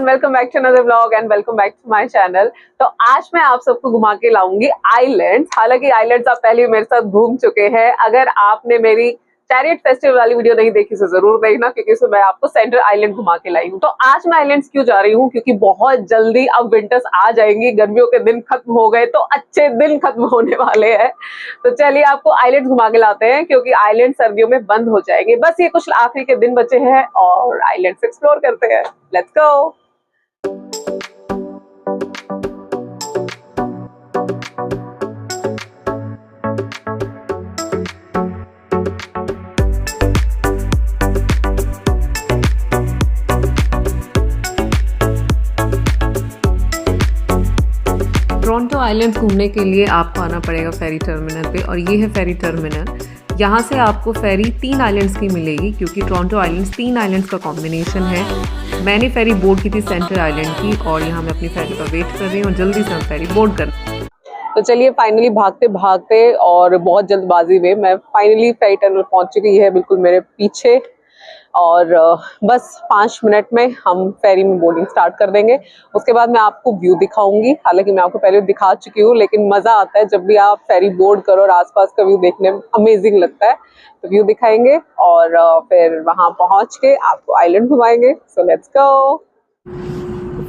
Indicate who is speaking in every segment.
Speaker 1: Everyone, welcome back to another vlog and welcome back to my channel. तो आज मैं आप सबको घुमा के लाऊंगी आइलैंड्स। हालांकि आइलैंड्स आप पहले मेरे साथ घूम चुके हैं। अगर आपने मेरी चैरियट फेस्टिवल वाली वीडियो नहीं देखी तो जरूर देखना, क्योंकि उसमें मैं आपको सेंटर आइलैंड घुमा के लाई हूँ। तो आज मैं आइलैंड्स क्यों जा रही हूँ, क्योंकि बहुत जल्दी अब विंटर्स आ जाएंगी, गर्मियों के दिन खत्म हो गए तो अच्छे दिन खत्म होने वाले हैं। तो चलिए आपको आइलैंड घुमा के लाते हैं, क्योंकि आइलैंड सर्दियों में बंद हो जाएंगे। बस ये कुछ आखिरी के दिन बचे हैं और आइलैंड्स एक्सप्लोर करते हैं। Let's go. टोरंटो आइलैंड्स घूमने के लिए आपको आना पड़ेगा फेरी टर्मिनल पे, और ये है फेरी टर्मिनल। यहाँ से आपको फेरी 3 आइलैंड्स की मिलेगी, क्योंकि टोरंटो आइलैंड्स 3 आइलैंड्स का कॉम्बिनेशन है। मैंने फेरी बोर्ड की थी सेंटर आइलैंड की, और यहाँ मैं अपनी फेरी का वेट कर रही हूँ और जल्दी से हम फेरी बोर्ड कर। तो चलिए फाइनली भागते भागते और बहुत जल्दबाजी में मैं फाइनली फेरी टर्मिनल पहुँच चुकी है, बिल्कुल मेरे पीछे। और बस 5 मिनट में हम फेरी में बोर्डिंग स्टार्ट कर देंगे। उसके बाद मैं आपको व्यू दिखाऊंगी। हालांकि मैं आपको पहले दिखा चुकी हूँ, लेकिन मज़ा आता है जब भी आप फेरी बोर्ड करो और आसपास का व्यू देखने में अमेजिंग लगता है। तो व्यू दिखाएंगे और फिर वहाँ पहुँच के आपको आइलैंड घुमाएंगे। So let's go.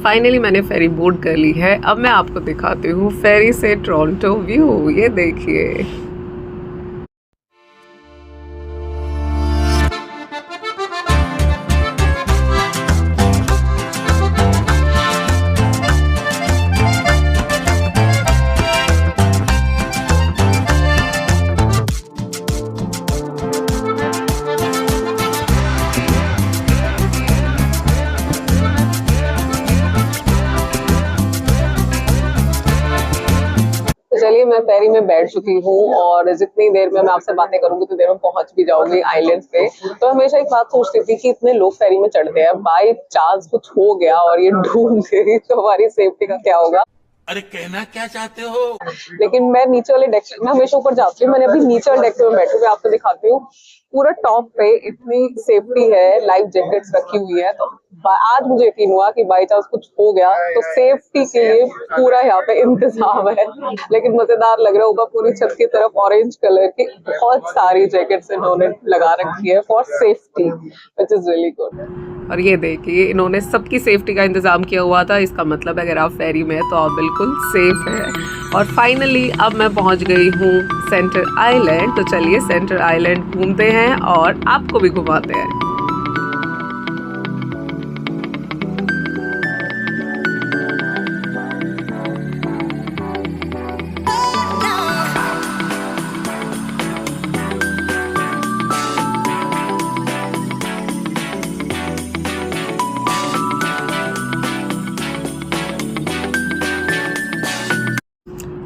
Speaker 1: फाइनली मैंने फेरी बोर्ड कर ली है। अब मैं आपको दिखाती हूँ फेरी से टोरंटो व्यू। ये देखिए। चलिए मैं फेरी में बैठ चुकी हूँ, और जितनी देर में मैं आपसे बातें करूंगी उतनी देर में पहुंच भी जाऊंगी आइलैंड पे। तो हमेशा एक बात सोचती थी कि इतने लोग फेरी में चढ़ते हैं, बाय चांस कुछ हो गया और ये डूब गई तो हमारी सेफ्टी का क्या होगा।
Speaker 2: अरे कहना क्या चाहते हो?
Speaker 1: लेकिन मैं नीचे वाले डेक, मैं हमेशा ऊपर जाती हूँ। मैंने अभी नीचे वाले डेक पे बैठी हूँ, आपको दिखाती हूँ। पूरा टॉप पे इतनी सेफ्टी है, लाइफ जैकेट्स रखी हुई है। तो आज मुझे यकीन हुआ कि बाई चांस कुछ हो गया तो सेफ्टी के लिए पूरा यहाँ पे इंतजाम है। लेकिन मजेदार लग रहा है, ऊपर पूरी छत की तरफ ऑरेंज कलर की बहुत सारी जैकेट्स इन्होंने लगा रखी है for safety, which is really good. और ये देखिए, इन्होंने सबकी सेफ्टी का इंतजाम किया हुआ था। इसका मतलब अगर आप फेरी में हैं तो आप बिल्कुल सेफ है। और फाइनली अब मैं पहुंच गई हूँ सेंटर आइलैंड। तो चलिए सेंटर आइलैंड घूमते हैं और आपको भी घुमाते हैं।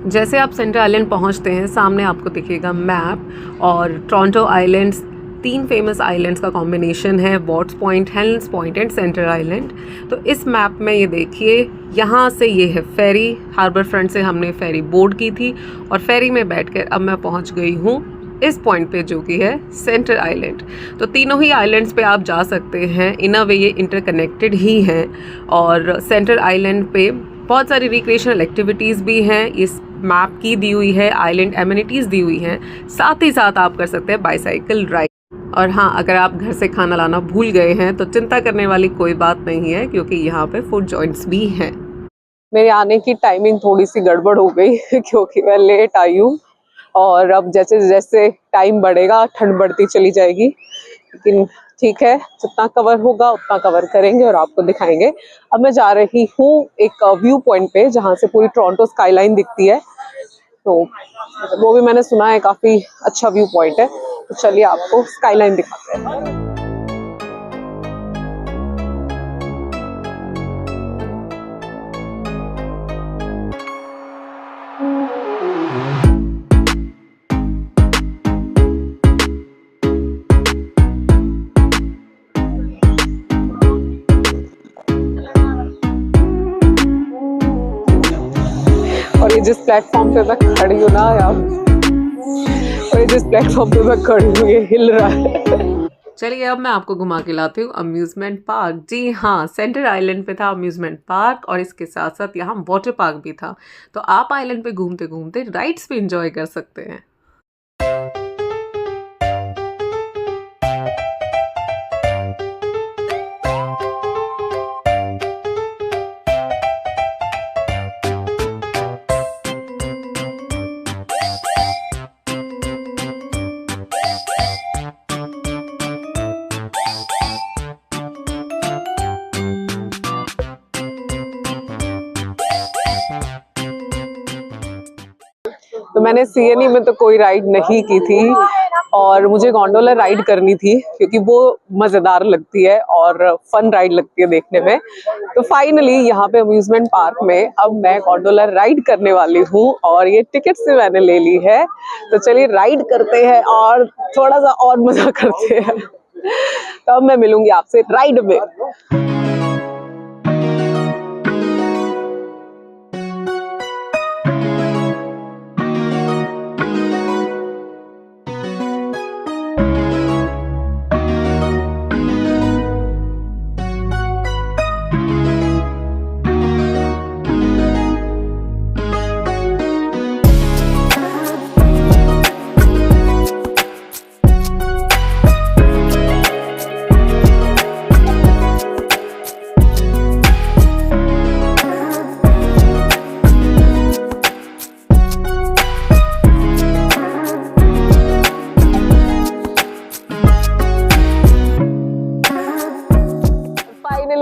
Speaker 1: जैसे आप सेंटर आइलैंड पहुंचते हैं, सामने आपको दिखेगा मैप, और टोरंटो आइलैंड्स 3 फेमस आइलैंड्स का कॉम्बिनेशन है, Ward's Point, Hanlan's Point and Centre Island. तो इस मैप में ये देखिए, यहाँ से ये है फेरी। हार्बर फ्रंट से हमने फेरी बोर्ड की थी, और फेरी में बैठकर अब मैं पहुँच गई हूँ इस पॉइंट पे, जो कि है सेंटर आइलैंड। तो तीनों ही आइलैंड्स पे आप जा सकते हैं। इन अ वे ये इंटरकनेक्टेड ही हैं। और सेंटर आइलैंड पे बहुत सारी रिक्रिएशनल एक्टिविटीज़ भी हैं, इस मैप की दी हुई है, आइलैंड एमिनिटीज़ दी हुई हैं। साथ ही साथ आप कर सकते हैं बाईसाइकिल राइड। और हाँ, अगर आप घर से खाना लाना भूल गए हैं तो चिंता करने वाली कोई बात नहीं है, क्योंकि यहाँ पे फूड जॉइंट्स भी हैं। मेरे आने की टाइमिंग थोड़ी सी गड़बड़ हो गई क्योंकि मैं लेट आई हूँ, और अब जैसे जैसे टाइम बढ़ेगा ठंड बढ़ती चली जाएगी। लेकिन ठीक है, जितना कवर होगा उतना कवर करेंगे और आपको दिखाएंगे। अब मैं जा रही हूँ एक व्यू पॉइंट पे, जहाँ से पूरी टोरंटो स्काईलाइन दिखती है। तो वो भी मैंने सुना है काफी अच्छा व्यू पॉइंट है। तो चलिए आपको स्काईलाइन दिखाते हैं। और ये जिस प्लेटफॉर्म पे मैं खड़ी हूँ ना यार, और ये जिस प्लेटफॉर्म पे मैं खड़ी हूँ ये हिल रहा है। चलिए अब मैं आपको घुमा के लाती हूँ अम्यूज़मेंट पार्क। जी हाँ, सेंटर आइलैंड पे था अम्यूज़मेंट पार्क और इसके साथ साथ यहाँ वाटर पार्क भी था। तो आप आइलैंड पे घूमते घूमते राइड्स भी इंजॉय कर सकते हैं। तो मैंने सीएनई में तो कोई राइड नहीं की थी और मुझे गोंडोला राइड करनी थी क्योंकि वो मज़ेदार लगती है और फन राइड लगती है देखने में। तो फाइनली यहाँ पे अम्यूज़मेंट पार्क में अब मैं गोंडोला राइड करने वाली हूँ और ये टिकट से मैंने ले ली है। तो चलिए राइड करते हैं और थोड़ा सा और मज़ा करते हैं। तो अब मैं मिलूंगी आपसे राइड में।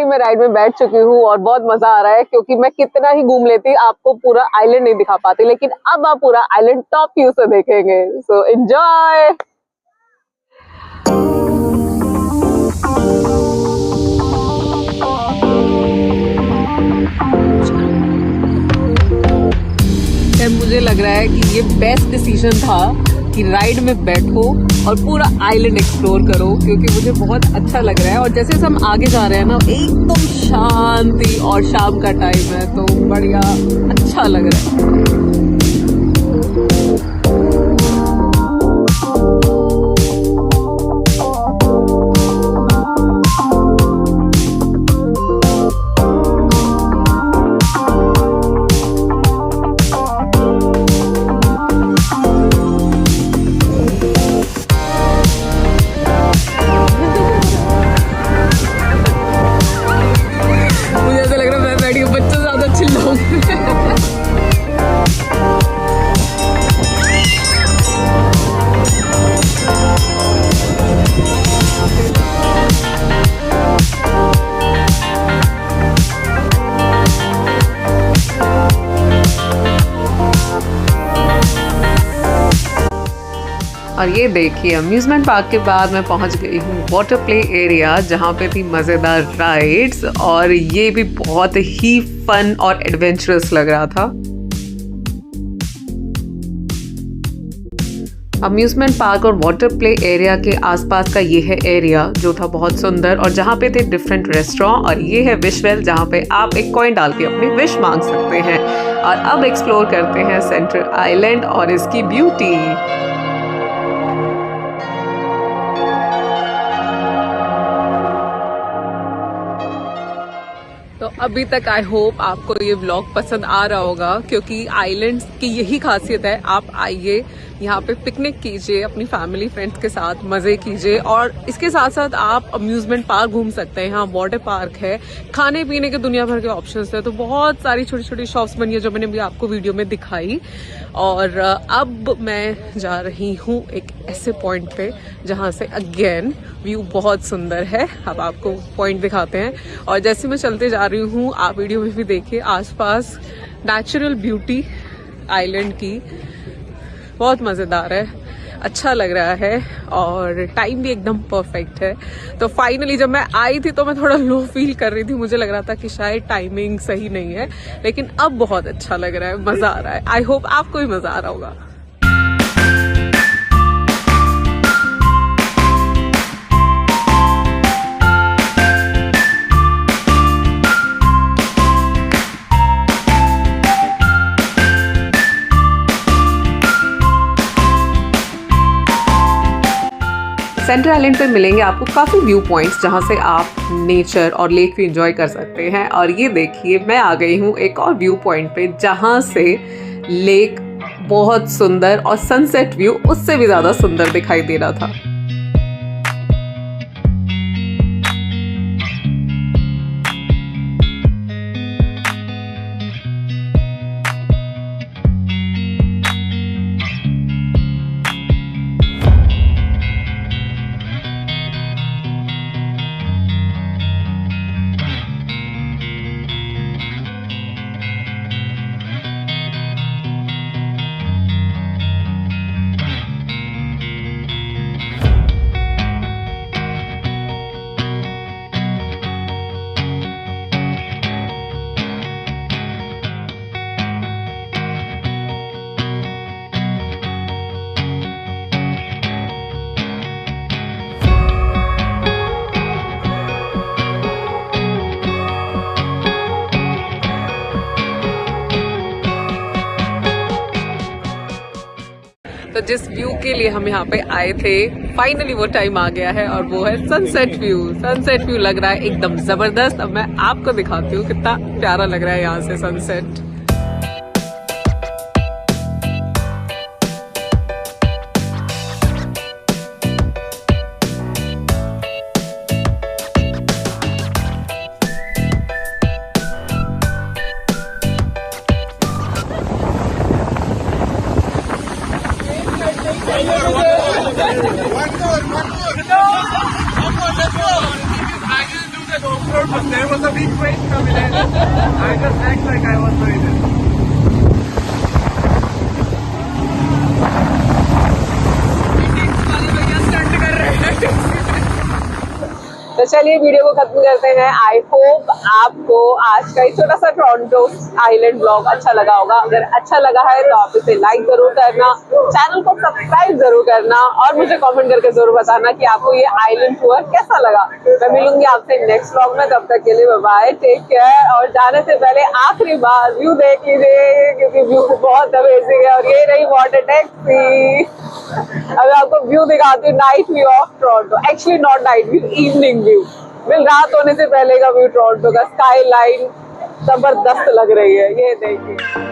Speaker 1: मैं राइड में बैठ चुकी हूँ और बहुत मजा आ रहा है क्योंकि मैं कितना ही घूम लेती आपको पूरा आइलैंड नहीं दिखा पाती, लेकिन अब आप पूरा आइलैंड टॉप व्यू से देखेंगे। So enjoy. मुझे लग रहा है कि ये बेस्ट डिसीजन था कि राइड में बैठो और पूरा आइलैंड एक्सप्लोर करो, क्योंकि मुझे बहुत अच्छा लग रहा है। और जैसे हम आगे जा रहे हैं ना, एकदम शांति और शाम का टाइम है तो बढ़िया अच्छा लग रहा है। और ये देखिए अम्यूज़मेंट पार्क के बाद मैं पहुंच गई हूँ वाटर प्ले एरिया, जहाँ पे थी मज़ेदार राइड्स और ये भी बहुत ही फन और एडवेंचरस लग रहा था। अम्यूज़मेंट पार्क और वाटर प्ले एरिया के आसपास का ये है एरिया जो था बहुत सुंदर, और जहाँ पे थे डिफरेंट रेस्टोरेंट। और ये है विश वेल, जहाँ पे आप एक कॉइन डाल के अपनी विश मांग सकते हैं। और अब एक्सप्लोर करते हैं सेंटर आइलैंड और इसकी ब्यूटी। तो अभी तक आई होप आपको ये व्लॉग पसंद आ रहा होगा, क्योंकि आइलैंड्स की यही खासियत है। आप आइए यहाँ पे पिकनिक कीजिए अपनी फैमिली फ्रेंड्स के साथ, मज़े कीजिए, और इसके साथ साथ आप अम्यूज़मेंट पार्क घूम सकते हैं। यहाँ वाटर पार्क है, खाने पीने के दुनिया भर के ऑप्शंस है। तो बहुत सारी छोटी छोटी शॉप्स बनी है जो मैंने भी आपको वीडियो में दिखाई। और अब मैं जा रही हूँ एक ऐसे पॉइंट पे जहाँ से अगेन व्यू बहुत सुंदर है। अब आपको पॉइंट दिखाते हैं। और जैसे मैं चलते जा रही हूँ, आप वीडियो में भी देखिए आसपास नेचुरल ब्यूटी आइलैंड की, बहुत मज़ेदार है, अच्छा लग रहा है और टाइम भी एकदम परफेक्ट है। तो फाइनली जब मैं आई थी तो मैं थोड़ा लो फील कर रही थी, मुझे लग रहा था कि शायद टाइमिंग सही नहीं है, लेकिन अब बहुत अच्छा लग रहा है, मज़ा आ रहा है। आई होप आपको भी मज़ा आ रहा होगा। सेंटर आइलैंड पे मिलेंगे आपको काफ़ी व्यू पॉइंट्स जहाँ से आप नेचर और लेक भी इंजॉय कर सकते हैं। और ये देखिए मैं आ गई हूँ एक और व्यू पॉइंट पे जहाँ से लेक बहुत सुंदर और सनसेट व्यू उससे भी ज़्यादा सुंदर दिखाई दे रहा था। तो जिस व्यू के लिए हम यहाँ पे आए थे फाइनली वो टाइम आ गया है और वो है सनसेट व्यू। सनसेट व्यू लग रहा है एकदम जबरदस्त। अब मैं आपको दिखाती हूँ कितना प्यारा लग रहा है यहाँ से sunset.
Speaker 2: But there was a big rain coming in. I just act like I was doing it.
Speaker 1: तो चलिए वीडियो को खत्म करते हैं। आई होप आपको आज का छोटा सा टोरंटो आइलैंड ब्लॉग अच्छा लगा होगा। अगर अच्छा लगा है तो आप इसे लाइक जरूर करना, चैनल को सब्सक्राइब जरूर करना और मुझे कमेंट करके जरूर बताना कि आपको ये आइलैंड टूर कैसा लगा। मैं मिलूंगी आपसे नेक्स्ट ब्लॉग में, तब तक के लिए बाय बाय, टेक केयर। और जाने से पहले आखिरी बार व्यू देख लीजिए क्योंकि व्यू बहुत अमेजिंग है। और ये रही वाटर टैक्सी। अब आपको व्यू दिखाती हूँ, night view of Toronto. Actually not night view, evening view. Bill रात होने से पहले का व्यू टोरंटो का। स्काई लाइन जबरदस्त लग रही है, ये देखिए।